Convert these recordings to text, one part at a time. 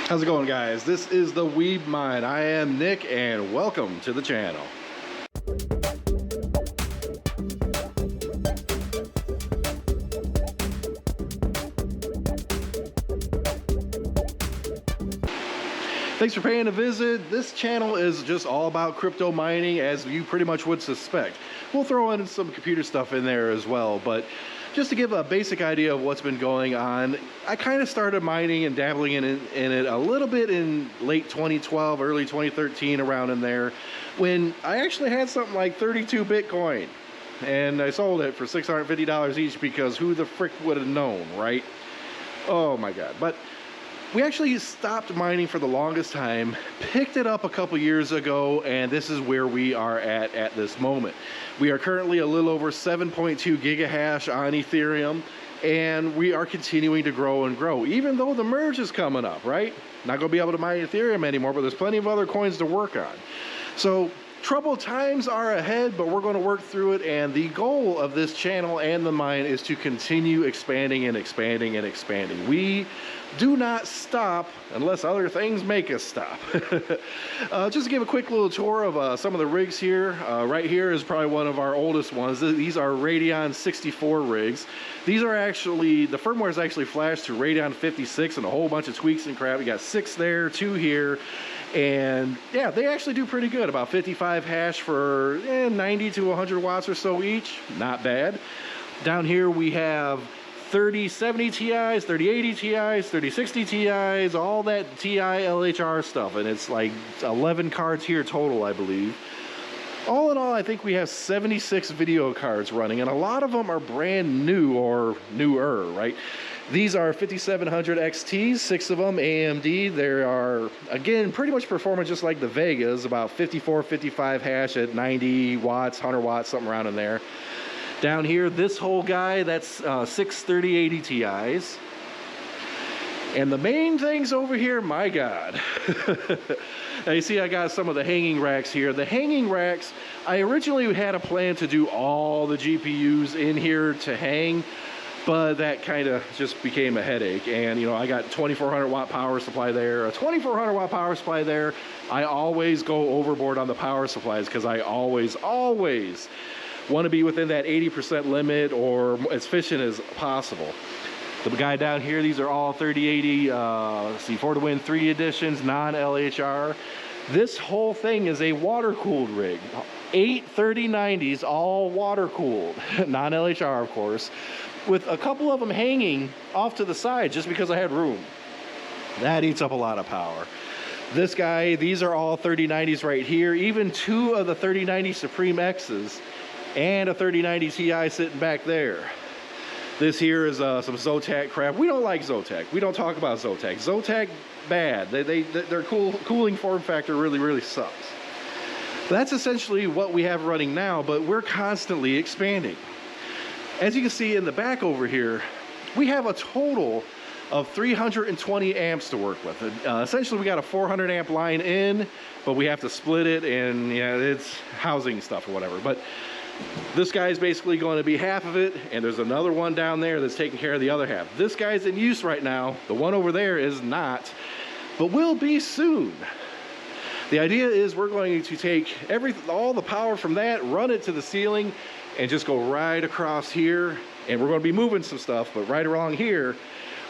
How's it going, guys? This is the Weeb Mine. I am Nick and welcome to the channel. Thanks for paying a visit. This channel is just all about crypto mining, as you pretty much would suspect. We'll throw in some computer stuff in there as well, but just to give a basic idea of what's been going on, I kind of started mining and dabbling in it a little bit in late 2012, early 2013, around in there, when I actually had something like 32 Bitcoin. And I sold it for $650 each because who the frick would have known, right? Oh my God. But we actually stopped mining for the longest time, picked it up a couple years ago, and this is where we are at this moment. We are currently a little over 7.2 gigahash on Ethereum, and we are continuing to grow and grow, even though the merge is coming up, right? Not going to be able to mine Ethereum anymore, but there's plenty of other coins to work on. So troubled times are ahead, but we're going to work through it, and the goal of this channel and the mine is to continue expanding and expanding and expanding. We do not stop unless other things make us stop. Just to give a quick little tour of some of the rigs here. Right here is probably one of our oldest ones. These are Radeon 64 rigs. These are actually, the firmware is actually flashed to Radeon 56 and a whole bunch of tweaks and crap. We got 6 there, 2 here. And yeah, they actually do pretty good. About 55 hash for 90 to 100 watts or so each. Not bad. Down here we have 3070 Ti's, 3080 Ti's, 3060 Ti's, all that Ti LHR stuff. And it's like 11 cards here total, I believe. All in all, I think we have 76 video cards running, and a lot of them are brand new or newer, right? These are 5700 XTs, 6 of them, AMD. They are, again, pretty much performing just like the Vegas, about 54, 55 hash at 90 watts, 100 watts, something around in there. Down here, this whole guy, that's 6 3080 Ti's. And the main things over here, my God. Now you see I got some of the hanging racks here. The hanging racks, I originally had a plan to do all the GPUs in here to hang, but that kind of just became a headache. And you know, I got 2400 watt power supply there, a 2400 watt power supply there. I always go overboard on the power supplies because I always want to be within that 80% limit or as efficient as possible. The guy down here, these are all 3080 C4 to Win 3 editions, non-LHR. This whole thing is a water-cooled rig. 8 3090s, all water-cooled, non-LHR of course, with a couple of them hanging off to the side just because I had room. That eats up a lot of power. This guy, these are all 3090s right here, even 2 of the 3090 Suprim X's and a 3090 Ti sitting back there. This here is some Zotac crap. We don't like Zotac. We don't talk about Zotac. Zotac, bad. Their cooling form factor really sucks. That's essentially what we have running now, but we're constantly expanding. As you can see in the back over here, we have a total of 320 amps to work with. Essentially, we got a 400 amp line in, but we have to split it, and yeah, it's housing stuff or whatever. But this guy's basically going to be half of it, and there's another one down there that's taking care of the other half. This guy's in use right now. The one over there is not, but will be soon. The idea is we're going to take all the power from that, run it to the ceiling, and just go right across here. And we're going to be moving some stuff, but right along here,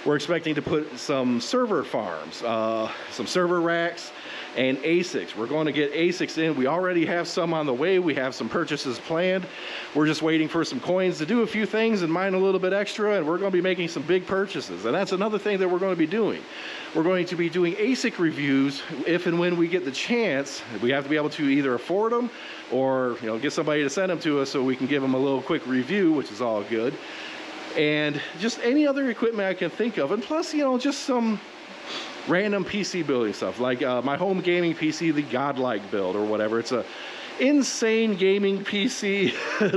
we're expecting to put some server farms, some server racks, and ASICs. We're going to get ASICs in. We already have some on the way. We have some purchases planned. We're just waiting for some coins to do a few things and mine a little bit extra, and we're going to be making some big purchases. And that's another thing that we're going to be doing. We're going to be doing ASIC reviews if and when we get the chance. We have to be able to either afford them or get somebody to send them to us so we can give them a little quick review, which is all good. And just any other equipment I can think of. And plus, just some random PC building stuff, like my home gaming PC, the GODLIKE build or whatever. It's a insane gaming PC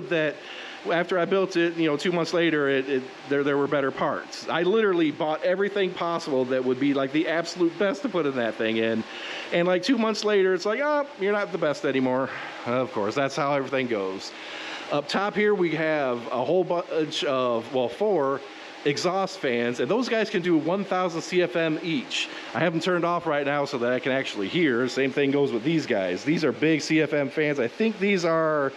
that after I built it, 2 months later, there were better parts. I literally bought everything possible that would be like the absolute best to put in that thing in. And like 2 months later, it's like, oh, you're not the best anymore. Of course, that's how everything goes. Up top here, we have a whole bunch of, well, 4 exhaust fans, and those guys can do 1,000 CFM each. I have them turned off right now so that I can actually hear. Same thing goes with these guys. These are big CFM fans. I think these are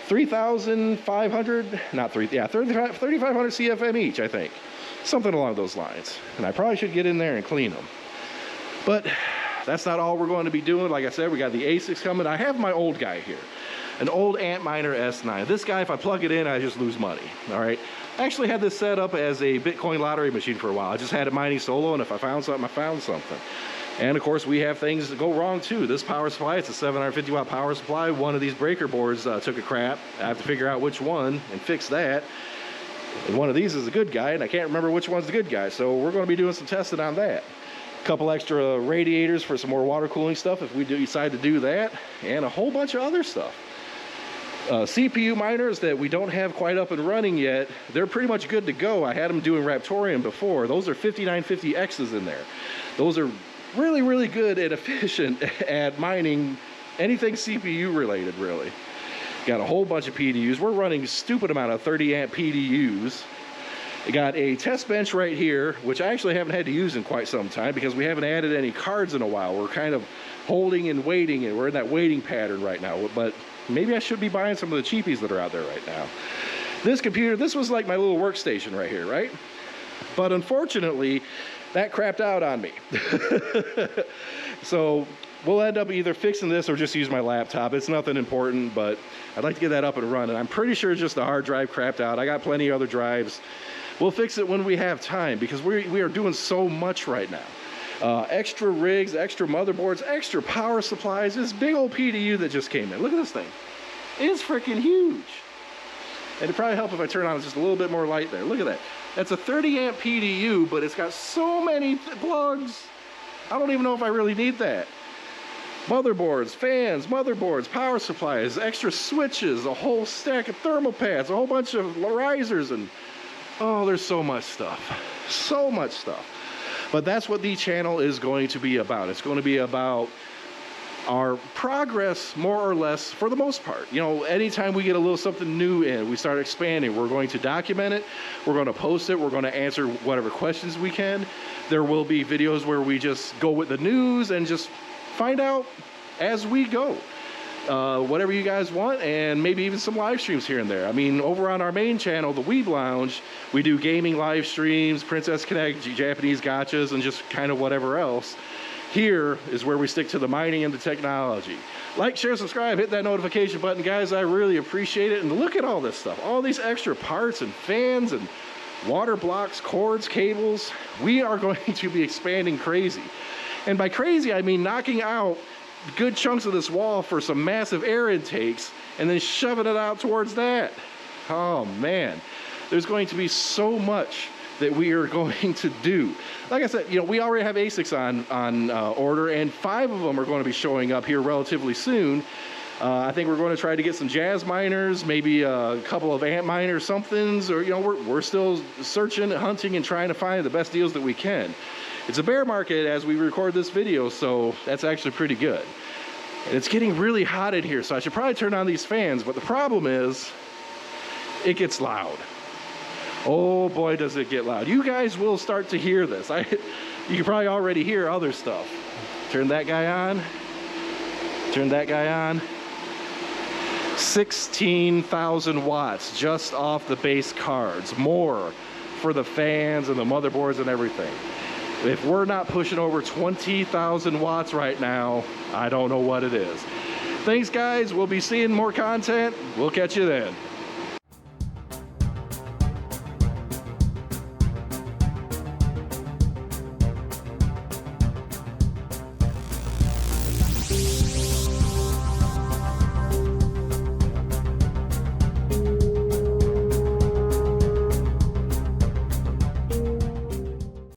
3,500, not 3,500 CFM each, I think. Something along those lines. And I probably should get in there and clean them. But that's not all we're going to be doing. Like I said, we got the ASICs coming. I have my old guy here, an old Antminer S9. This guy, if I plug it in, I just lose money, all right? I actually had this set up as a Bitcoin lottery machine for a while. I just had it mining solo, and if I found something, I found something. And of course, we have things that go wrong too. This power supply, it's a 750 watt power supply. One of these breaker boards took a crap. I have to figure out which one and fix that. And one of these is a good guy, and I can't remember which one's the good guy. So we're going to be doing some testing on that. A couple extra radiators for some more water cooling stuff if we decide to do that, and a whole bunch of other stuff. CPU miners that we don't have quite up and running yet, they're pretty much good to go. I had them doing Raptoreum before. Those are 5950Xs in there. Those are really, really good and efficient at mining anything CPU related, really. Got a whole bunch of PDUs. We're running a stupid amount of 30 amp PDUs. I got a test bench right here, which I actually haven't had to use in quite some time because we haven't added any cards in a while. We're kind of holding and waiting, and we're in that waiting pattern right now. But maybe I should be buying some of the cheapies that are out there right now. This computer, this was like my little workstation right here, right? But unfortunately, that crapped out on me. So we'll end up either fixing this or just use my laptop. It's nothing important, but I'd like to get that up and running. I'm pretty sure it's just the hard drive crapped out. I got plenty of other drives. We'll fix it when we have time because we are doing so much right now. Extra rigs, extra motherboards, extra power supplies. This big old PDU that just came in. Look at this thing. It's freaking huge. And it'd probably help if I turn on just a little bit more light there. Look at that. That's a 30 amp PDU, but it's got so many plugs. I don't even know if I really need that. Motherboards, fans, motherboards, power supplies, extra switches, a whole stack of thermal pads, a whole bunch of risers, and oh, there's so much stuff. So much stuff. But that's what the channel is going to be about. It's going to be about our progress, more or less, for the most part. You know, anytime we get a little something new in, we start expanding, we're going to document it, we're going to post it, we're going to answer whatever questions we can. There will be videos where we just go with the news and just find out as we go. Whatever you guys want, and maybe even some live streams here and there. I mean, over on our main channel, the Weeb Lounge, we do gaming live streams, Princess Connect, Japanese gachas, and just kind of whatever else. Here is where we stick to the mining and the technology. Like, share, subscribe, hit that notification button, guys. I really appreciate it. And look at all this stuff, all these extra parts and fans and water blocks, cords, cables. We are going to be expanding crazy. And by crazy, I mean knocking out good chunks of this wall for some massive air intakes and then shoving it out towards that. Oh man, there's going to be so much that we are going to do. Like I said, you know, we already have ASICs on order, and 5 of them are going to be showing up here relatively soon. I think we're going to try to get some jazz miners, maybe a couple of amp miner somethings, or, you know, we're still searching, hunting, and trying to find the best deals that we can. It's a bear market as we record this video, so that's actually pretty good. And it's getting really hot in here, so I should probably turn on these fans, but the problem is, it gets loud. Oh boy, does it get loud. You guys will start to hear this. You can probably already hear other stuff. Turn that guy on. Turn that guy on. 16,000 watts just off the base cards. More for the fans and the motherboards and everything. If we're not pushing over 20,000 watts right now, I don't know what it is. Thanks, guys. We'll be seeing more content. We'll catch you then.